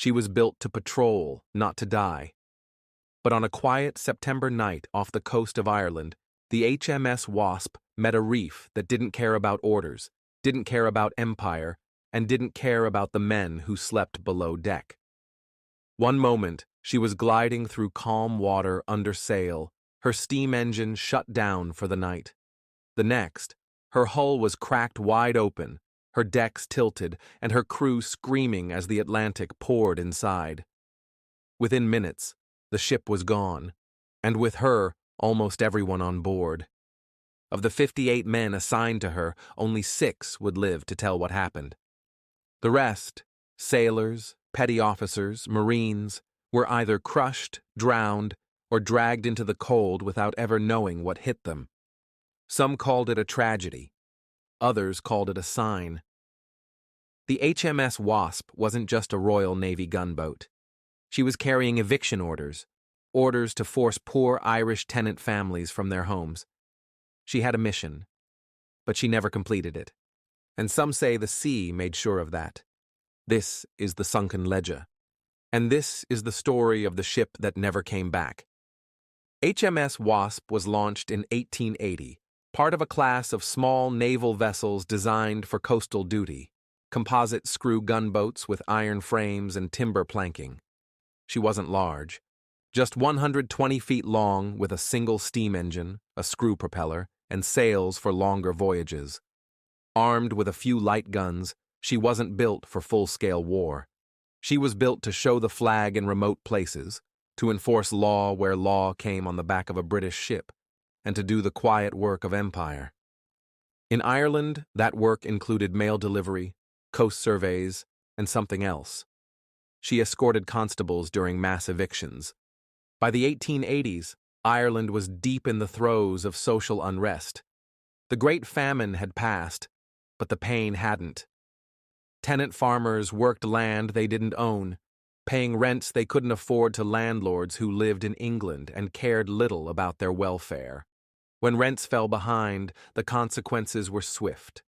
She was built to patrol, not to die. But on a quiet September night off the coast of Ireland, the HMS Wasp met a reef that didn't care about orders, didn't care about empire, and didn't care about the men who slept below deck. One moment, she was gliding through calm water under sail, her steam engine shut down for the night. The next, her hull was cracked wide open, her decks tilted, and her crew screaming as the Atlantic poured inside. Within minutes, the ship was gone, and with her, almost everyone on board. Of the 58 men assigned to her, only 6 would live to tell what happened. The rest, sailors, petty officers, Marines, were either crushed, drowned, or dragged into the cold without ever knowing what hit them. Some called it a tragedy. Others called it a sign. The HMS Wasp wasn't just a Royal Navy gunboat. She was carrying eviction orders to force poor Irish tenant families from their homes. She had a mission, but she never completed it. And some say the sea made sure of that. This is the Sunken ledger. And this is the story of the ship that never came back. HMS Wasp was launched in 1880, part of a class of small naval vessels designed for coastal duty, composite screw gunboats with iron frames and timber planking. She wasn't large, just 120 feet long with a single steam engine, a screw propeller, and sails for longer voyages. Armed with a few light guns, she wasn't built for full-scale war. She was built to show the flag in remote places, to enforce law where law came on the back of a British ship, and to do the quiet work of empire. In Ireland, that work included mail delivery, coast surveys, and something else. She escorted constables during mass evictions. By the 1880s, Ireland was deep in the throes of social unrest. The Great Famine had passed, but the pain hadn't. Tenant farmers worked land they didn't own, paying rents they couldn't afford to landlords who lived in England and cared little about their welfare. When rents fell behind, the consequences were swift.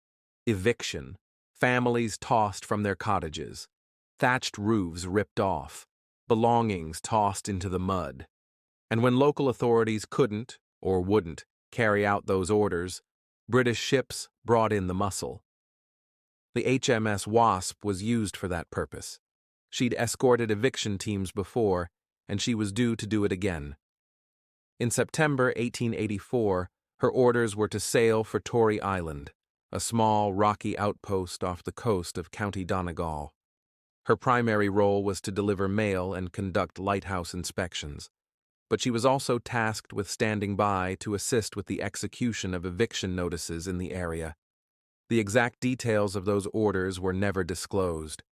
Eviction, families tossed from their cottages, thatched roofs ripped off, belongings tossed into the mud. And when local authorities couldn't, or wouldn't, carry out those orders, British ships brought in the muscle. The HMS Wasp was used for that purpose. She'd escorted eviction teams before, and she was due to do it again. In September 1884, her orders were to sail for Tory Island, a small, rocky outpost off the coast of County Donegal. Her primary role was to deliver mail and conduct lighthouse inspections, but she was also tasked with standing by to assist with the execution of eviction notices in the area. The exact details of those orders were never disclosed.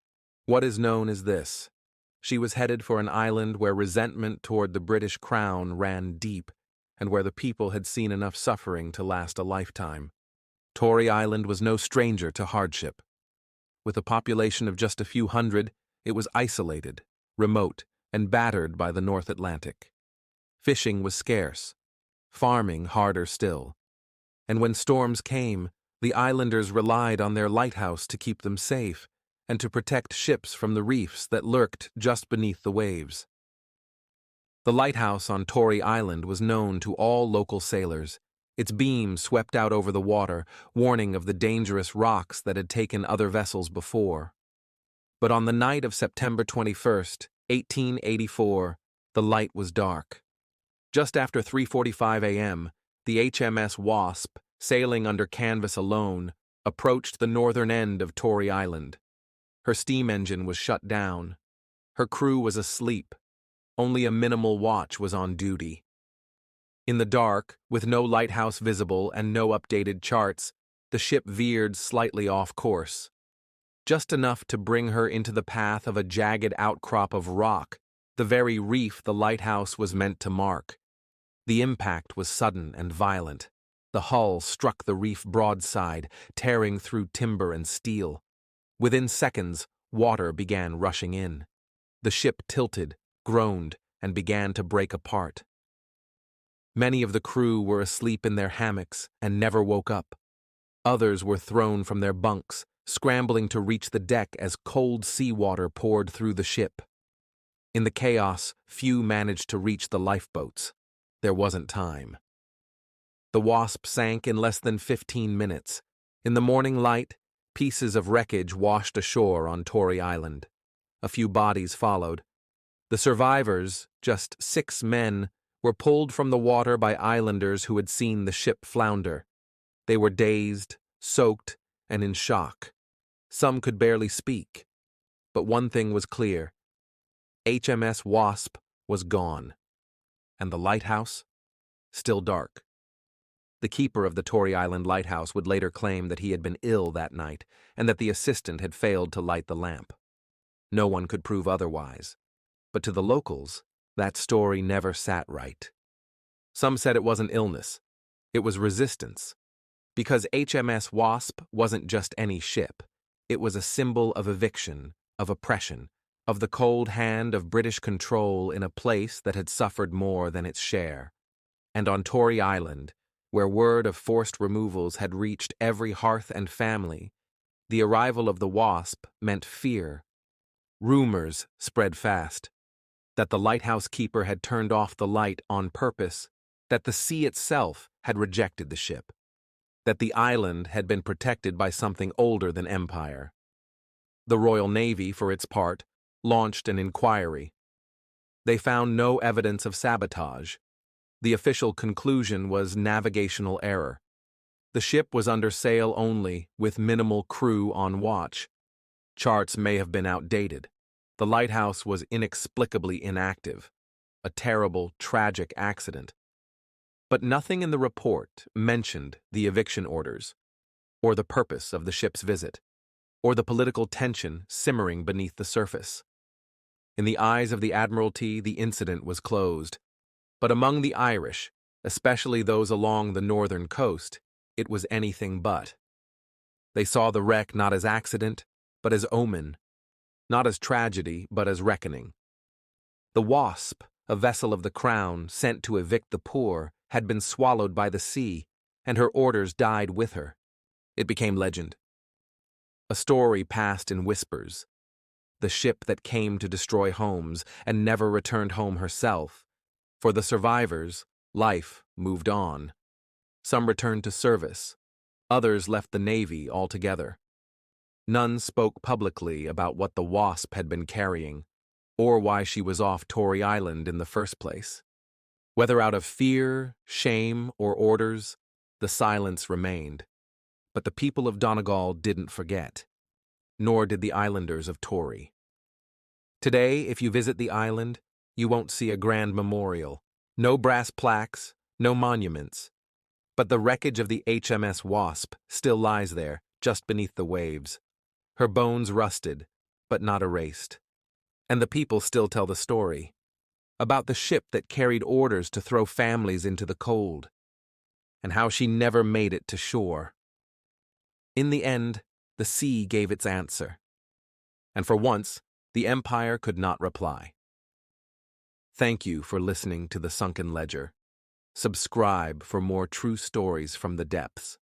What is known is this: she was headed for an island where resentment toward the British Crown ran deep, and where the people had seen enough suffering to last a lifetime. Tory Island was no stranger to hardship. With a population of just a few hundred, it was isolated, remote, and battered by the North Atlantic. Fishing was scarce, farming harder still. And when storms came, the islanders relied on their lighthouse to keep them safe and to protect ships from the reefs that lurked just beneath the waves. The lighthouse on Tory Island was known to all local sailors. Its beams swept out over the water, warning of the dangerous rocks that had taken other vessels before. But on the night of September 21st, 1884, the light was dark. Just after 3:45 a.m., the HMS Wasp, sailing under canvas alone, approached the northern end of Tory Island. Her steam engine was shut down. Her crew was asleep. Only a minimal watch was on duty. In the dark, with no lighthouse visible and no updated charts, the ship veered slightly off course. Just enough to bring her into the path of a jagged outcrop of rock, the very reef the lighthouse was meant to mark. The impact was sudden and violent. The hull struck the reef broadside, tearing through timber and steel. Within seconds, water began rushing in. The ship tilted, groaned, and began to break apart. Many of the crew were asleep in their hammocks and never woke up. Others were thrown from their bunks, scrambling to reach the deck as cold seawater poured through the ship. In the chaos, few managed to reach the lifeboats. There wasn't time. The Wasp sank in less than 15 minutes. In the morning light, pieces of wreckage washed ashore on Tory Island. A few bodies followed. The survivors, just 6 men, were pulled from the water by islanders who had seen the ship flounder. They were dazed, soaked, and in shock. Some could barely speak. But one thing was clear. HMS Wasp was gone. And the lighthouse? Still dark. The keeper of the Tory Island lighthouse would later claim that he had been ill that night and that the assistant had failed to light the lamp. No one could prove otherwise. But to the locals, that story never sat right. Some said it wasn't illness. It was resistance. Because HMS Wasp wasn't just any ship. It was a symbol of eviction, of oppression, of the cold hand of British control in a place that had suffered more than its share. And on Tory Island, where word of forced removals had reached every hearth and family, the arrival of the Wasp meant fear. Rumors spread fast. That the lighthouse keeper had turned off the light on purpose, that the sea itself had rejected the ship, that the island had been protected by something older than empire. The Royal Navy, for its part, launched an inquiry. They found no evidence of sabotage. The official conclusion was navigational error. The ship was under sail only, with minimal crew on watch. Charts may have been outdated. The lighthouse was inexplicably inactive. A terrible, tragic accident. But nothing in the report mentioned the eviction orders, or the purpose of the ship's visit, or the political tension simmering beneath the surface. In the eyes of the Admiralty, the incident was closed. But among the Irish, especially those along the northern coast, it was anything but. They saw the wreck not as accident, but as omen, not as tragedy, but as reckoning. The Wasp, a vessel of the Crown sent to evict the poor, had been swallowed by the sea, and her orders died with her. It became legend. A story passed in whispers. The ship that came to destroy homes and never returned home herself. For the survivors, life moved on. Some returned to service. Others left the Navy altogether. None spoke publicly about what the Wasp had been carrying, or why she was off Tory Island in the first place. Whether out of fear, shame, or orders, the silence remained. But the people of Donegal didn't forget, nor did the islanders of Tory. Today, if you visit the island, you won't see a grand memorial, no brass plaques, no monuments. But the wreckage of the HMS Wasp still lies there, just beneath the waves. Her bones rusted, but not erased. And the people still tell the story. About the ship that carried orders to throw families into the cold. And how she never made it to shore. In the end, the sea gave its answer. And for once, the Empire could not reply. Thank you for listening to the Sunken Ledger. Subscribe for more true stories from the depths.